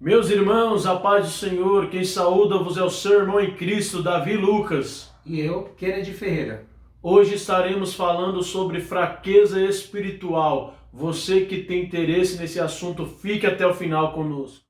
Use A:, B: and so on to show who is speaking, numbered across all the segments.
A: Meus irmãos, a paz do Senhor, quem saúda-vos é o seu irmão em Cristo, Davi Lucas.
B: E eu, Kennedy Ferreira.
A: Hoje estaremos falando sobre fraqueza espiritual. Você que tem interesse nesse assunto, fique até o final conosco.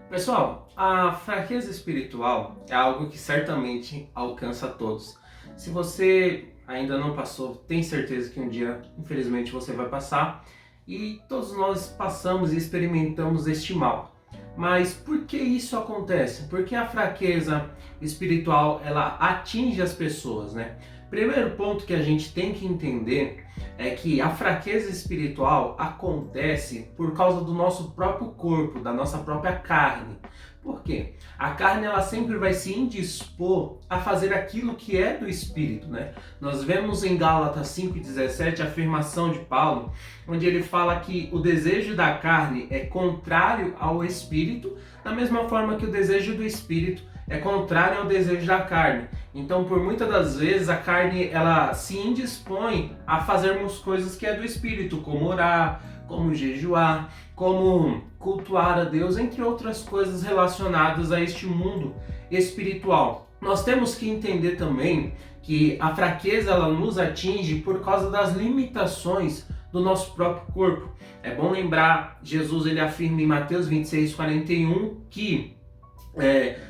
B: Pessoal, a fraqueza espiritual é algo que certamente alcança a todos. Se você ainda não passou, tem certeza que um dia, infelizmente, você vai passar. E todos nós passamos e experimentamos este mal. Mas por que isso acontece? Porque a fraqueza espiritual, ela atinge as pessoas, né? Primeiro ponto que a gente tem que entender é que a fraqueza espiritual acontece por causa do nosso próprio corpo, da nossa própria carne. Por quê? A carne ela sempre vai se indispor a fazer aquilo que é do Espírito, né? Nós vemos em Gálatas 5,17 a afirmação de Paulo, onde ele fala que o desejo da carne é contrário ao Espírito, da mesma forma que o desejo do Espírito é contrário ao desejo da carne. Então, por muitas das vezes, a carne ela se indispõe a fazermos coisas que é do Espírito, como orar, como jejuar, como cultuar a Deus, entre outras coisas relacionadas a este mundo espiritual. Nós temos que entender também que a fraqueza ela nos atinge por causa das limitações do nosso próprio corpo. É bom lembrar, Jesus ele afirma em Mateus 26:41 que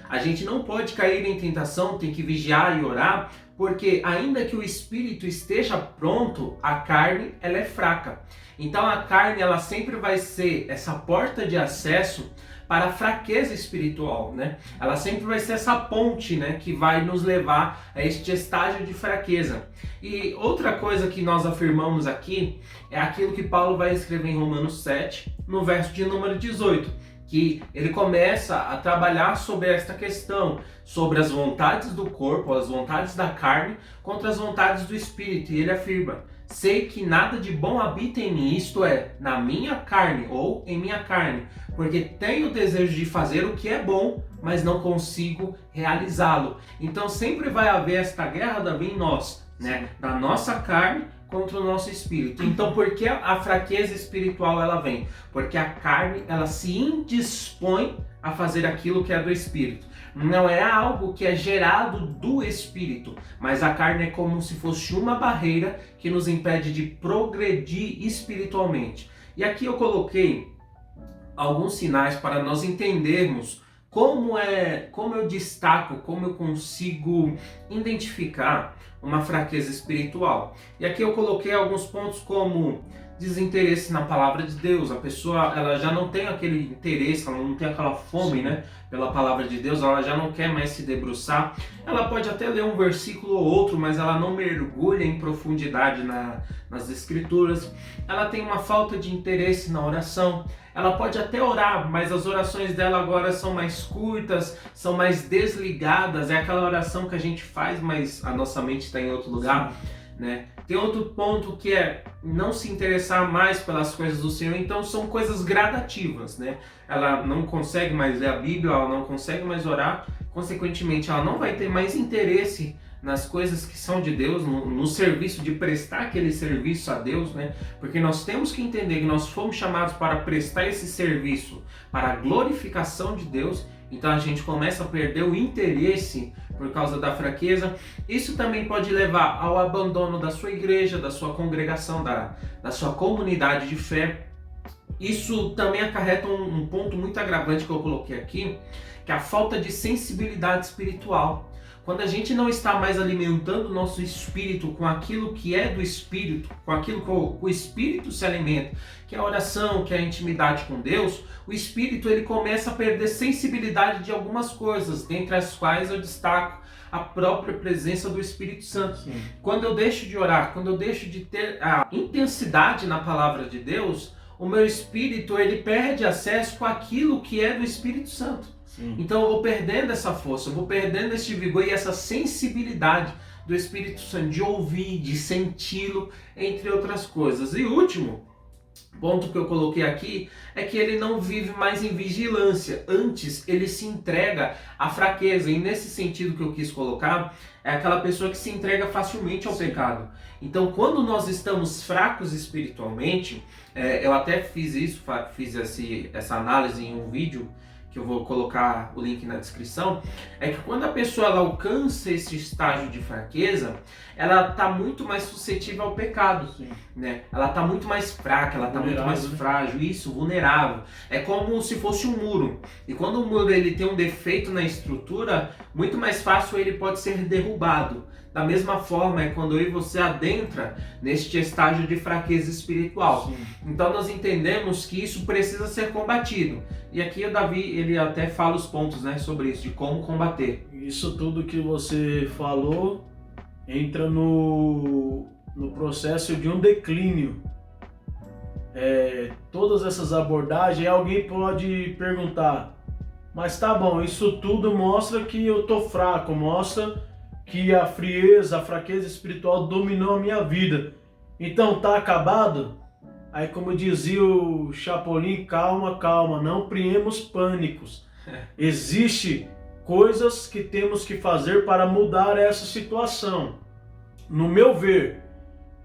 B: a gente não pode cair em tentação, tem que vigiar e orar, porque ainda que o espírito esteja pronto, a carne ela é fraca. Então a carne ela sempre vai ser essa porta de acesso para a fraqueza espiritual, né? Ela sempre vai ser essa ponte, né, que vai nos levar a este estágio de fraqueza. E outra coisa que nós afirmamos aqui é aquilo que Paulo vai escrever em Romanos 7, no verso de número 18. Que ele começa a trabalhar sobre esta questão, sobre as vontades do corpo, as vontades da carne, contra as vontades do espírito. E ele afirma: sei que nada de bom habita em mim, isto é, na minha carne ou em minha carne, porque tenho o desejo de fazer o que é bom, mas não consigo realizá-lo. Então sempre vai haver esta guerra, Davi, em nós, né? Da nossa carne contra o nosso espírito. Então, por que a fraqueza espiritual ela vem? Porque a carne ela se indispõe a fazer aquilo que é do espírito. Não é algo que é gerado do espírito, mas a carne é como se fosse uma barreira que nos impede de progredir espiritualmente. E aqui eu coloquei alguns sinais para nós entendermos como eu destaco, como eu consigo identificar uma fraqueza espiritual. E aqui eu coloquei alguns pontos como desinteresse na palavra de Deus. A pessoa ela já não tem aquele interesse, ela não tem aquela fome, né, pela palavra de Deus, ela já não quer mais se debruçar. Ela pode até ler um versículo ou outro, mas ela não mergulha em profundidade nas escrituras. Ela tem uma falta de interesse na oração. Ela pode até orar, mas as orações dela agora são mais curtas, são mais desligadas. É aquela oração que a gente faz, mas a nossa mente está em outro lugar, né? Tem outro ponto que é não se interessar mais pelas coisas do Senhor. Então são coisas gradativas, né? Ela não consegue mais ler a Bíblia, ela não consegue mais orar. Consequentemente, ela não vai ter mais interesse nas coisas que são de Deus, no serviço de prestar aquele serviço a Deus, né? Porque nós temos que entender que nós fomos chamados para prestar esse serviço para a glorificação de Deus. Então a gente começa a perder o interesse por causa da fraqueza. Isso também pode levar ao abandono da sua igreja, da sua congregação, da sua comunidade de fé. Isso também acarreta um ponto muito agravante que eu coloquei aqui, que é a falta de sensibilidade espiritual. Quando a gente não está mais alimentando o nosso espírito com aquilo que é do espírito, com aquilo que o espírito se alimenta, que é a oração, que é a intimidade com Deus, o espírito ele começa a perder sensibilidade de algumas coisas, dentre as quais eu destaco a própria presença do Espírito Santo. Sim. Quando eu deixo de orar, quando eu deixo de ter a intensidade na palavra de Deus, o meu espírito ele perde acesso com aquilo que é do Espírito Santo. Sim. Então eu vou perdendo essa força, eu vou perdendo esse vigor e essa sensibilidade do Espírito Santo, de ouvir, de senti-lo, entre outras coisas. E último, ponto que eu coloquei aqui é que ele não vive mais em vigilância. Antes, ele se entrega à fraqueza. E nesse sentido que eu quis colocar, é aquela pessoa que se entrega facilmente ao pecado. Então, quando nós estamos fracos espiritualmente, eu até fiz essa análise em um vídeo, que eu vou colocar o link na descrição, é que quando a pessoa ela alcança esse estágio de fraqueza, ela está muito mais suscetível ao pecado, né? Ela está muito mais fraca, ela está muito mais frágil, isso, vulnerável. É como se fosse um muro. E quando o muro ele tem um defeito na estrutura, muito mais fácil ele pode ser derrubado. Da mesma forma, é quando eu e você adentra neste estágio de fraqueza espiritual. Sim. Então nós entendemos que isso precisa ser combatido. E aqui o Davi, ele até fala os pontos, né, sobre isso, de como combater.
A: Isso tudo que você falou entra no processo de um declínio. Todas essas abordagens, alguém pode perguntar, mas tá bom, isso tudo mostra que eu tô fraco, mostra que a frieza, a fraqueza espiritual dominou a minha vida. Então tá acabado? Aí, como dizia o Chapolin, calma, calma, não criemos pânicos. Existe coisas que temos que fazer para mudar essa situação. No meu ver,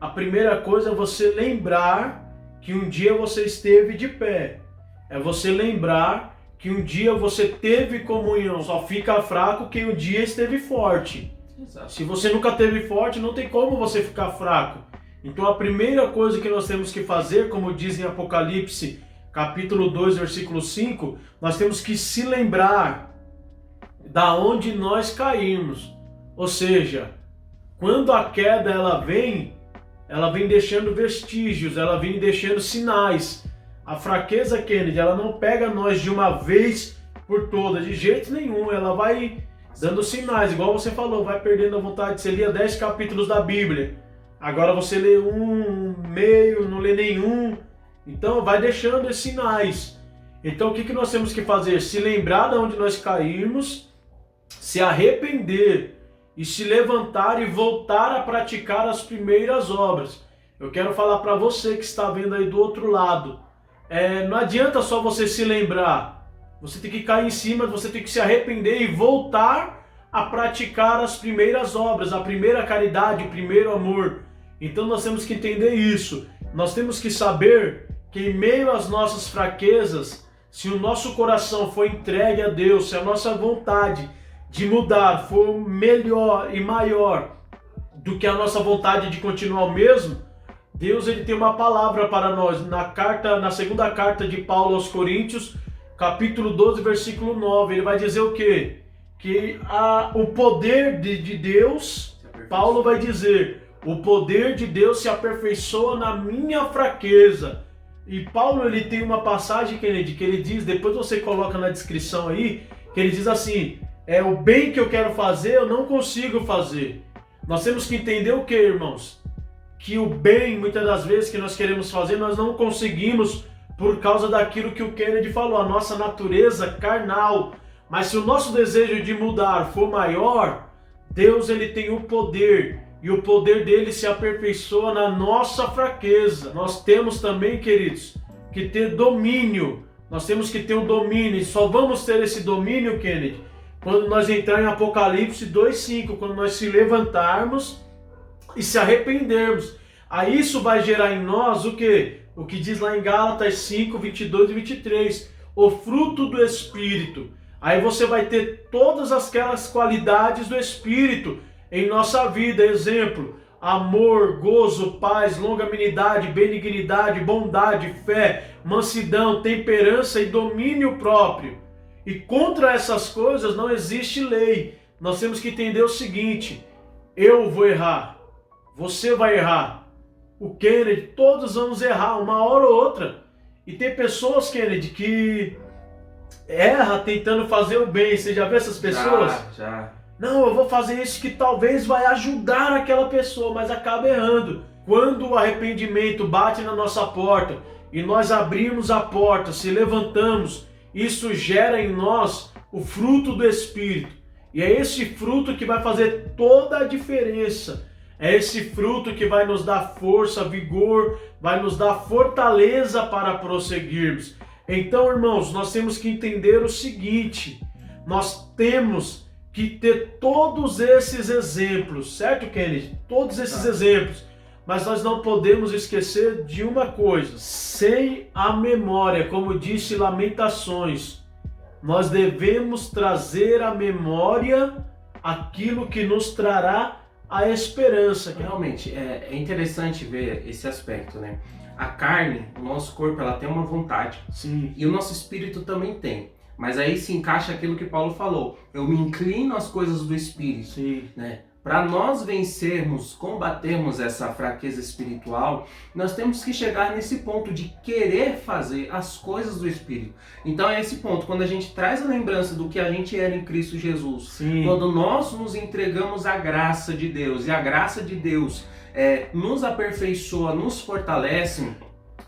A: a primeira coisa é você lembrar que um dia você esteve de pé. É você lembrar que um dia você teve comunhão. Só fica fraco quem um dia esteve forte. Exato. Se você nunca teve forte, não tem como você ficar fraco. Então a primeira coisa que nós temos que fazer, como diz em Apocalipse, capítulo 2, versículo 5, nós temos que se lembrar da onde nós caímos. Ou seja, quando a queda ela vem deixando vestígios, ela vem deixando sinais. A fraqueza, Kennedy, ela não pega nós de uma vez por todas, de jeito nenhum, ela vai dando sinais, igual você falou, vai perdendo a vontade. Você lia 10 capítulos da Bíblia, agora você lê meio, não lê nenhum, então vai deixando esses sinais. Então o que nós temos que fazer? Se lembrar de onde nós caímos, se arrepender e se levantar e voltar a praticar as primeiras obras. Eu quero falar para você que está vendo aí do outro lado, não adianta só você se lembrar. Você tem que cair em cima, você tem que se arrepender e voltar a praticar as primeiras obras, a primeira caridade, o primeiro amor. Então nós temos que entender isso. Nós temos que saber que em meio às nossas fraquezas, se o nosso coração for entregue a Deus, se a nossa vontade de mudar for melhor e maior do que a nossa vontade de continuar o mesmo, Deus ele tem uma palavra para nós. Na segunda carta de Paulo aos Coríntios, capítulo 12, versículo 9, ele vai dizer o quê? Que o poder de Deus, Paulo vai dizer, o poder de Deus se aperfeiçoa na minha fraqueza. E Paulo ele tem uma passagem que ele diz, depois você coloca na descrição aí, que ele diz assim, o bem que eu quero fazer eu não consigo fazer. Nós temos que entender o que, irmãos? Que o bem, muitas das vezes que nós queremos fazer, nós não conseguimos por causa daquilo que o Kennedy falou, a nossa natureza carnal. Mas se o nosso desejo de mudar for maior, Deus ele tem o poder, e o poder dele se aperfeiçoa na nossa fraqueza. Nós temos também, queridos, que ter domínio. Nós temos que ter o domínio, e só vamos ter esse domínio, Kennedy, quando nós entrar em Apocalipse 2:5, quando nós se levantarmos e se arrependermos. Aí isso vai gerar em nós o quê? O que diz lá em Gálatas 5, 22 e 23, o fruto do Espírito. Aí você vai ter todas aquelas qualidades do Espírito em nossa vida. Exemplo, amor, gozo, paz, longanimidade, benignidade, bondade, fé, mansidão, temperança e domínio próprio. E contra essas coisas não existe lei. Nós temos que entender o seguinte, eu vou errar, você vai errar, o Kennedy, todos vamos errar uma hora ou outra. E tem pessoas, Kennedy, que erra tentando fazer o bem. Você já viu essas pessoas?
B: Já.
A: Não, eu vou fazer isso que talvez vai ajudar aquela pessoa, mas acaba errando. Quando o arrependimento bate na nossa porta e nós abrimos a porta, se levantamos, isso gera em nós o fruto do Espírito. E é esse fruto que vai fazer toda a diferença. É esse fruto que vai nos dar força, vigor, vai nos dar fortaleza para prosseguirmos. Então, irmãos, nós temos que entender o seguinte: nós temos que ter todos esses exemplos, certo, Kennedy? Todos esses exemplos. Mas nós não podemos esquecer de uma coisa: sem a memória, como disse Lamentações, nós devemos trazer à memória aquilo que nos trará a esperança.
B: Realmente, é interessante ver esse aspecto, né? A carne, o nosso corpo, ela tem uma vontade.
A: Sim.
B: E o nosso espírito também tem. Mas aí se encaixa aquilo que Paulo falou. Eu me inclino às coisas do espírito.
A: Sim.
B: Né? Para nós vencermos, combatermos essa fraqueza espiritual, nós temos que chegar nesse ponto de querer fazer as coisas do Espírito. Então é esse ponto, quando a gente traz a lembrança do que a gente era em Cristo Jesus,
A: Sim.
B: Quando nós nos entregamos à graça de Deus, e a graça de Deus nos aperfeiçoa, nos fortalece.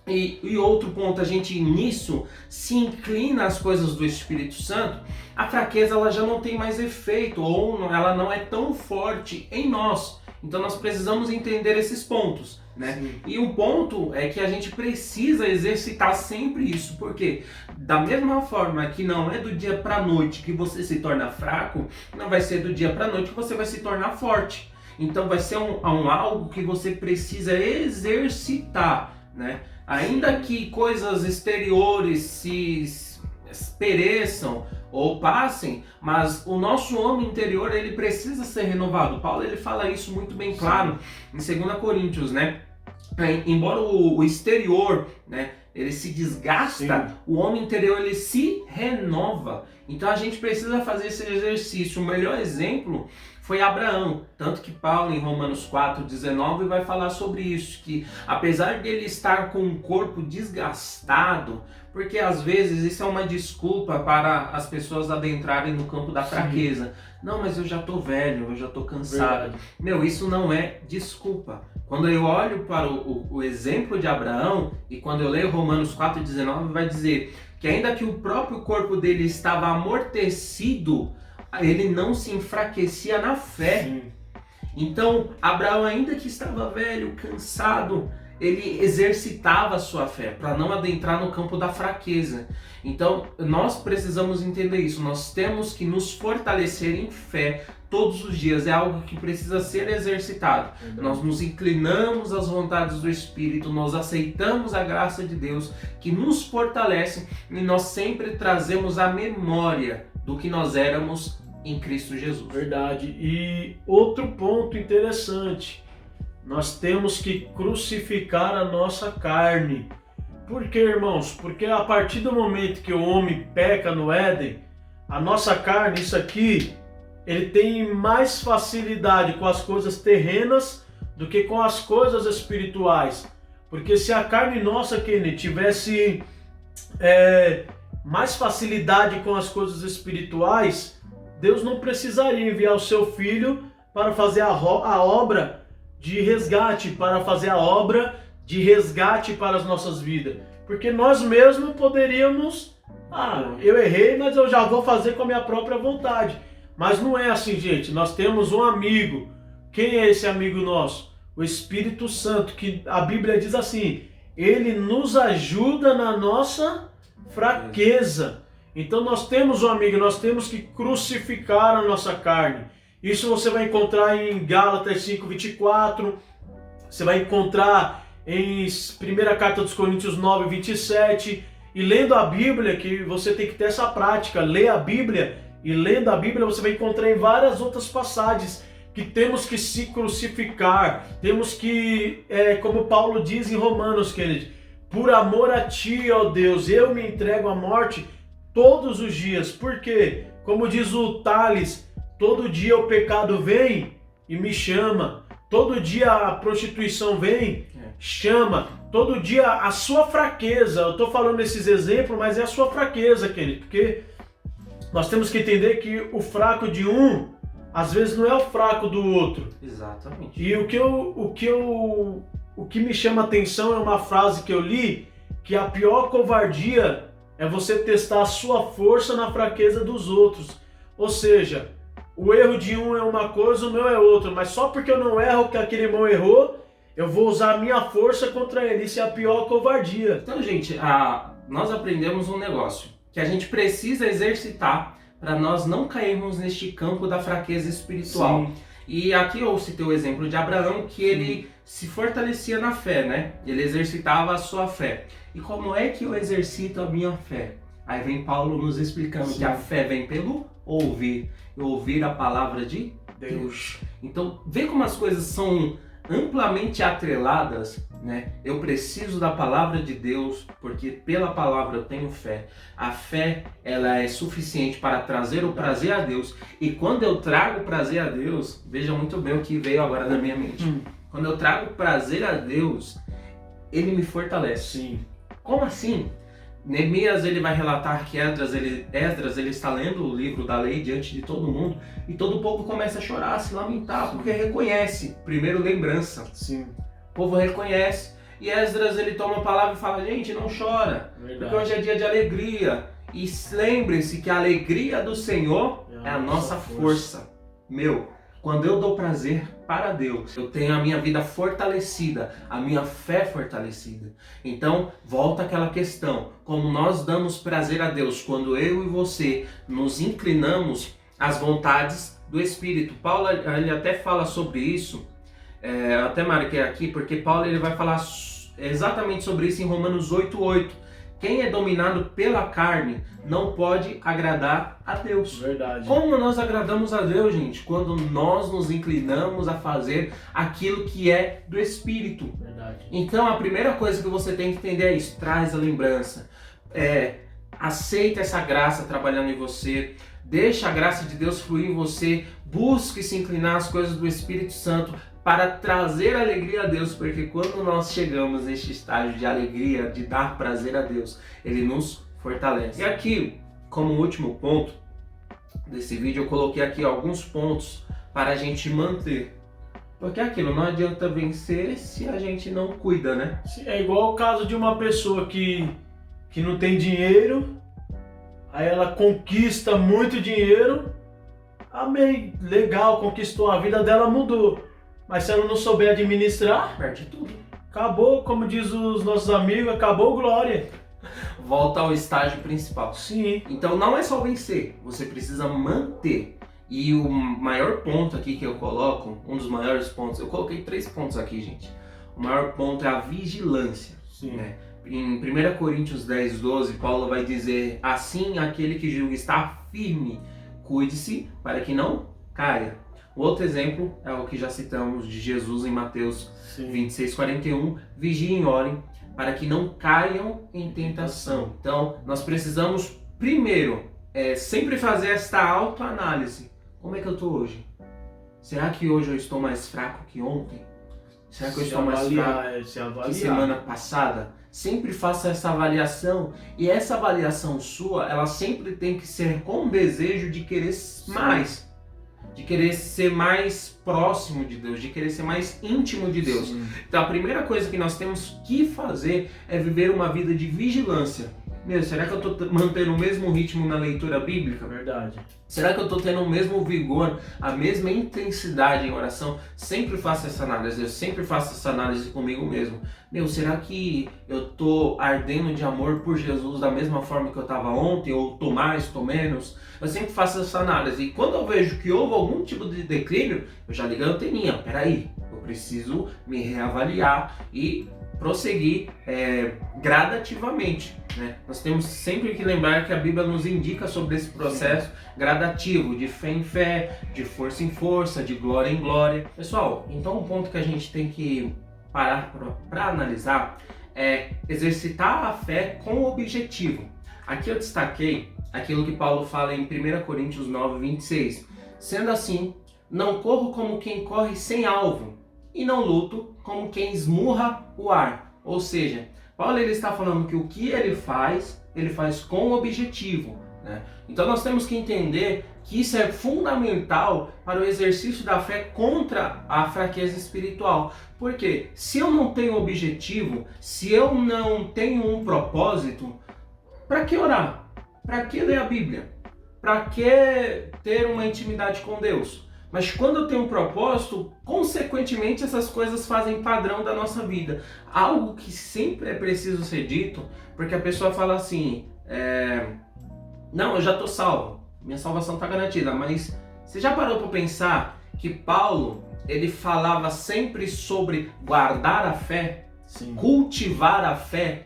B: E outro ponto, a gente nisso se inclina às coisas do Espírito Santo, a fraqueza ela já não tem mais efeito, ou ela não é tão forte em nós. Então nós precisamos entender esses pontos, né?
A: Sim.
B: E um ponto é que a gente precisa exercitar sempre isso, porque da mesma forma que não é do dia para a noite que você se torna fraco, não vai ser do dia para a noite que você vai se tornar forte. Então vai ser algo que você precisa exercitar, né? Ainda que coisas exteriores se pereçam ou passem, mas o nosso homem interior ele precisa ser renovado. Paulo ele fala isso muito bem claro em 2 Coríntios, né? Embora o exterior, né, ele se desgasta,
A: Sim.
B: o homem interior ele se renova. Então a gente precisa fazer esse exercício. O melhor exemplo foi Abraão, tanto que Paulo em Romanos 4:19 vai falar sobre isso, que apesar dele estar com o corpo desgastado, porque às vezes isso é uma desculpa para as pessoas adentrarem no campo da fraqueza. Sim. Não, mas eu já tô velho, eu já tô cansado.
A: Verdade.
B: Meu, isso não é desculpa. Quando eu olho para o exemplo de Abraão, e quando eu leio Romanos 4:19, vai dizer que ainda que o próprio corpo dele estava amortecido, ele não se enfraquecia na fé.
A: Sim.
B: Então, Abraão, ainda que estava velho, cansado, ele exercitava a sua fé para não adentrar no campo da fraqueza. Então, nós precisamos entender isso. Nós temos que nos fortalecer em fé todos os dias. É algo que precisa ser exercitado. Nós nos inclinamos às vontades do Espírito, nós aceitamos a graça de Deus que nos fortalece e nós sempre trazemos a memória do que nós éramos em Cristo Jesus.
A: Verdade. E outro ponto interessante, nós temos que crucificar a nossa carne. Por quê, irmãos? Porque a partir do momento que o homem peca no Éden, a nossa carne, isso aqui, ele tem mais facilidade com as coisas terrenas do que com as coisas espirituais. Porque se a carne nossa, Kenny, tivesse mais facilidade com as coisas espirituais, Deus não precisaria enviar o seu Filho para fazer a obra de resgate, para fazer a obra de resgate para as nossas vidas. Porque nós mesmos poderíamos, eu errei, mas eu já vou fazer com a minha própria vontade. Mas não é assim, gente. Nós temos um amigo. Quem é esse amigo nosso? O Espírito Santo, que a Bíblia diz assim, ele nos ajuda na nossa fraqueza. Então nós temos um amigo, nós temos que crucificar a nossa carne. Isso você vai encontrar em Gálatas 5:24, você vai encontrar em 1 Carta dos Coríntios 9:27, e lendo a Bíblia, que você tem que ter essa prática, ler a Bíblia, e lendo a Bíblia você vai encontrar em várias outras passagens que temos que se crucificar, temos que, como Paulo diz em Romanos, Kennedy, por amor a ti, ó Deus, eu me entrego à morte todos os dias. Por quê? Como diz o Tales, todo dia o pecado vem e me chama. Todo dia a prostituição vem, chama. Todo dia a sua fraqueza. Eu estou falando esses exemplos, mas é a sua fraqueza, querido. Porque nós temos que entender que o fraco de um, às vezes não é o fraco do outro.
B: Exatamente.
A: E o que me chama a atenção é uma frase que eu li, que a pior covardia é você testar a sua força na fraqueza dos outros. Ou seja, o erro de um é uma coisa, o meu é outra, mas só porque eu não erro o que aquele irmão errou, eu vou usar a minha força contra ele. Isso é a pior covardia.
B: Então, gente, nós aprendemos um negócio que a gente precisa exercitar para nós não cairmos neste campo da fraqueza espiritual.
A: Sim.
B: E aqui eu citei o exemplo de Abraão, que ele se fortalecia na fé, né? Ele exercitava a sua fé. E como é que eu exercito a minha fé? Aí vem Paulo nos explicando que a fé vem pelo ouvir, e ouvir a palavra de Deus. Então, vê como as coisas são amplamente atreladas, né? Eu preciso da palavra de Deus, porque pela palavra eu tenho fé. A fé, ela é suficiente para trazer o prazer a Deus. E quando eu trago prazer a Deus, veja muito bem o que veio agora na minha mente. Quando eu trago prazer a Deus, ele me fortalece.
A: Sim.
B: Como assim? Neemias, ele vai relatar que Esdras ele está lendo o livro da lei diante de todo mundo, e todo o povo começa a chorar, a se lamentar, porque reconhece, primeiro lembrança.
A: Sim.
B: O povo reconhece, e Esdras ele toma a palavra e fala: gente, não chora, porque hoje é dia de alegria, e lembre-se que a alegria do Senhor é a nossa força. Quando eu dou prazer para Deus, eu tenho a minha vida fortalecida, a minha fé fortalecida. Então, volta aquela questão, como nós damos prazer a Deus quando eu e você nos inclinamos às vontades do Espírito. Paulo ele até fala sobre isso, eu até marquei aqui, porque Paulo ele vai falar exatamente sobre isso em Romanos 8:8. Quem é dominado pela carne não pode agradar a Deus.
A: Verdade.
B: Como nós agradamos a Deus, gente? Quando nós nos inclinamos a fazer aquilo que é do Espírito.
A: Verdade.
B: Então a primeira coisa que você tem que entender é isso. Traz a lembrança. Aceita essa graça trabalhando em você. Deixa a graça de Deus fluir em você. Busque se inclinar às coisas do Espírito Santo para trazer alegria a Deus, porque quando nós chegamos neste estágio de alegria, de dar prazer a Deus, Ele nos fortalece. E aqui, como último ponto desse vídeo, eu coloquei aqui alguns pontos para a gente manter. Porque aquilo, não adianta vencer se a gente não cuida, né?
A: É igual o caso de uma pessoa que não tem dinheiro, aí ela conquista muito dinheiro, amém, legal, conquistou, a vida dela mudou. Mas se ela não souber administrar,
B: Perde tudo.
A: Acabou, como diz os nossos amigos, acabou glória.
B: Volta ao estágio principal.
A: Sim.
B: Então não é só vencer, você precisa manter. E o maior ponto aqui que eu coloco, um dos maiores pontos, eu coloquei 3 pontos aqui, gente. O maior ponto é a vigilância.
A: Sim.
B: Né? Em 1 Coríntios 10:12, Paulo vai dizer: assim aquele que julga estar firme, cuide-se para que não caia. O outro exemplo é o que já citamos de Jesus em Mateus 26:41, vigiem e orem para que não caiam em tentação. Então, nós precisamos primeiro sempre fazer esta autoanálise. Como é que eu estou hoje? Será que hoje eu estou mais fraco que ontem? Será que eu estou mais fraco que semana passada? Sempre faça essa avaliação, e essa avaliação sua, ela sempre tem que ser com o desejo de querer mais. De querer ser mais próximo de Deus, de querer ser mais íntimo de Deus. Sim. Então a primeira coisa que nós temos que fazer é viver uma vida de vigilância. Será que eu estou mantendo o mesmo ritmo na leitura bíblica?
A: Verdade.
B: Será que eu estou tendo o mesmo vigor, a mesma intensidade em oração? Sempre faço essa análise, eu sempre faço essa análise comigo mesmo. Será que eu estou ardendo de amor por Jesus da mesma forma que eu estava ontem? Ou estou mais, estou menos? Eu sempre faço essa análise. E quando eu vejo que houve algum tipo de declínio, eu já ligo a anteninha. Peraí, eu preciso me reavaliar e prosseguir gradativamente. Né? Nós temos sempre que lembrar que a Bíblia nos indica sobre esse processo gradativo, de fé em fé, de força em força, de glória em glória. Pessoal, então um ponto que a gente tem que parar para analisar é exercitar a fé com objetivo. Aqui eu destaquei aquilo que Paulo fala em 1 Coríntios 9:26. Sendo assim, não corro como quem corre sem alvo, e não luto como quem esmurra o ar. Ou seja, Paulo ele está falando que o que ele faz com objetivo. Né? Então nós temos que entender que isso é fundamental para o exercício da fé contra a fraqueza espiritual. Porque se eu não tenho objetivo, se eu não tenho um propósito, para que orar? Para que ler a Bíblia? para que ter uma intimidade com Deus? Mas quando eu tenho um propósito, consequentemente essas coisas fazem padrão da nossa vida. Algo que sempre é preciso ser dito, porque a pessoa fala assim, não, eu já estou salvo, minha salvação está garantida, mas você já parou para pensar que Paulo, ele falava sempre sobre guardar a fé,
A: Sim.
B: cultivar a fé?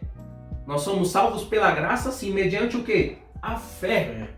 B: Nós somos salvos pela graça, sim, mediante o quê? A fé.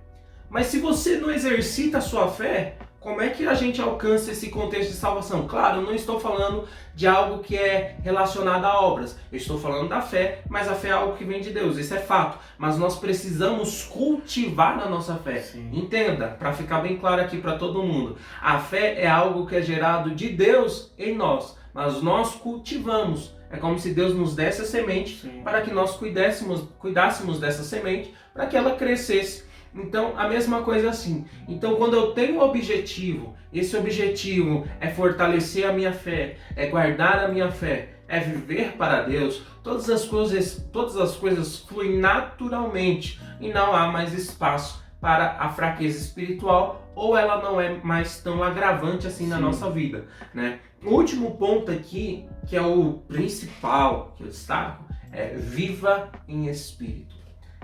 B: Mas se você não exercita a sua fé, como é que a gente alcança esse contexto de salvação? Claro, eu não estou falando de algo que é relacionado a obras. Eu estou falando da fé, mas a fé é algo que vem de Deus, isso é fato. Mas nós precisamos cultivar a nossa fé.
A: Sim.
B: Entenda, para ficar bem claro aqui para todo mundo. A fé é algo que é gerado de Deus em nós, mas nós cultivamos. É como se Deus nos desse a semente, sim, para que nós cuidássemos dessa semente, para que ela crescesse. Então, a mesma coisa assim. Então, quando eu tenho um objetivo, esse objetivo é fortalecer a minha fé, é guardar a minha fé, é viver para Deus, todas as coisas fluem naturalmente e não há mais espaço para a fraqueza espiritual, ou ela não é mais tão agravante assim na nossa vida, né? O último ponto aqui, que é o principal que eu destaco, é viva em espírito.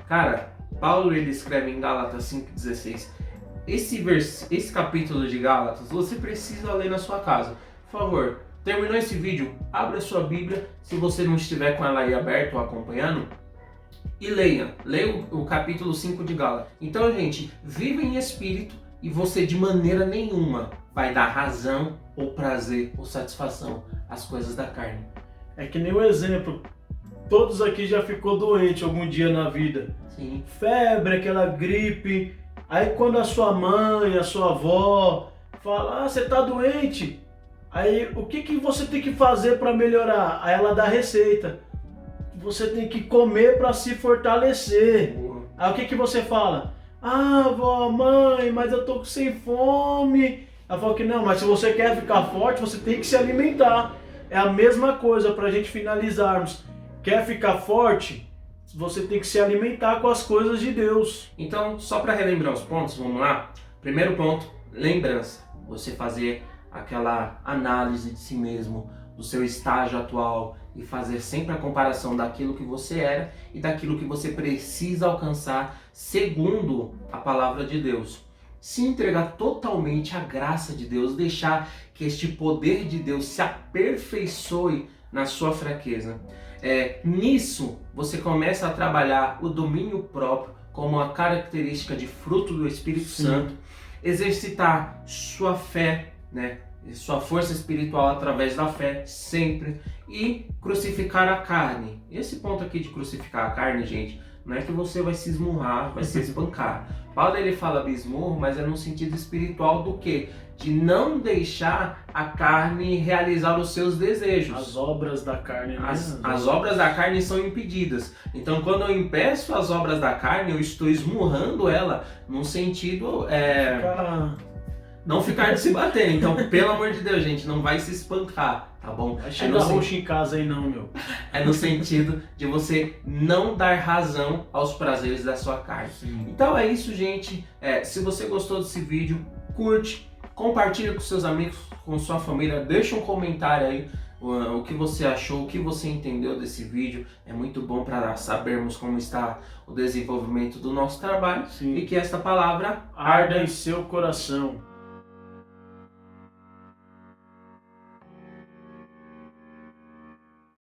B: Cara, Paulo ele escreve em Gálatas 5,16. Esse capítulo de Gálatas você precisa ler na sua casa. Por favor, terminou esse vídeo, abra a sua Bíblia, se você não estiver com ela aí aberta ou acompanhando, e leia o capítulo 5 de Gálatas. Então, gente, viva em espírito e você de maneira nenhuma vai dar razão ou prazer ou satisfação às coisas da carne.
A: É que nem um exemplo, todos aqui já ficou doente algum dia na vida.
B: Sim.
A: Febre, aquela gripe. Aí quando a sua mãe, a sua avó fala, você tá doente, aí o que você tem que fazer para melhorar? Aí ela dá receita. Você tem que comer para se fortalecer. Aí o que você fala? Vó, mãe, mas eu tô sem fome. Ela fala que não, mas se você quer ficar forte, você tem que se alimentar. É a mesma coisa para a gente finalizarmos. Quer ficar forte? Você tem que se alimentar com as coisas de Deus.
B: Então, só para relembrar os pontos, vamos lá? Primeiro ponto, lembrança. Você fazer aquela análise de si mesmo, do seu estágio atual e fazer sempre a comparação daquilo que você era e daquilo que você precisa alcançar segundo a palavra de Deus. Se entregar totalmente à graça de Deus, deixar que este poder de Deus se aperfeiçoe na sua fraqueza. Nisso, você começa a trabalhar o domínio próprio como uma característica de fruto do Espírito Santo, exercitar sua fé, né? Sua força espiritual através da fé, sempre, e crucificar a carne. Esse ponto aqui de crucificar a carne, gente, não é que você vai se esmurrar, vai se espancar. Paulo ele fala bismurro, mas é no sentido espiritual do quê? De não deixar a carne realizar os seus desejos.
A: As obras da carne.
B: As obras da carne são impedidas. Então, quando eu impeço as obras da carne, eu estou esmurrando ela num sentido... não ficar de se bater. Então, pelo amor de Deus, gente, não vai se espancar, tá bom?
A: Vai chegar roxo em casa aí não, meu.
B: É no sentido de você não dar razão aos prazeres da sua carne.
A: Sim.
B: Então é isso, gente. Se você gostou desse vídeo, curte, compartilha com seus amigos, com sua família, deixa um comentário aí o que você achou, o que você entendeu desse vídeo. É muito bom para sabermos como está o desenvolvimento do nosso trabalho.
A: Sim.
B: E que esta palavra
A: arda em seu coração.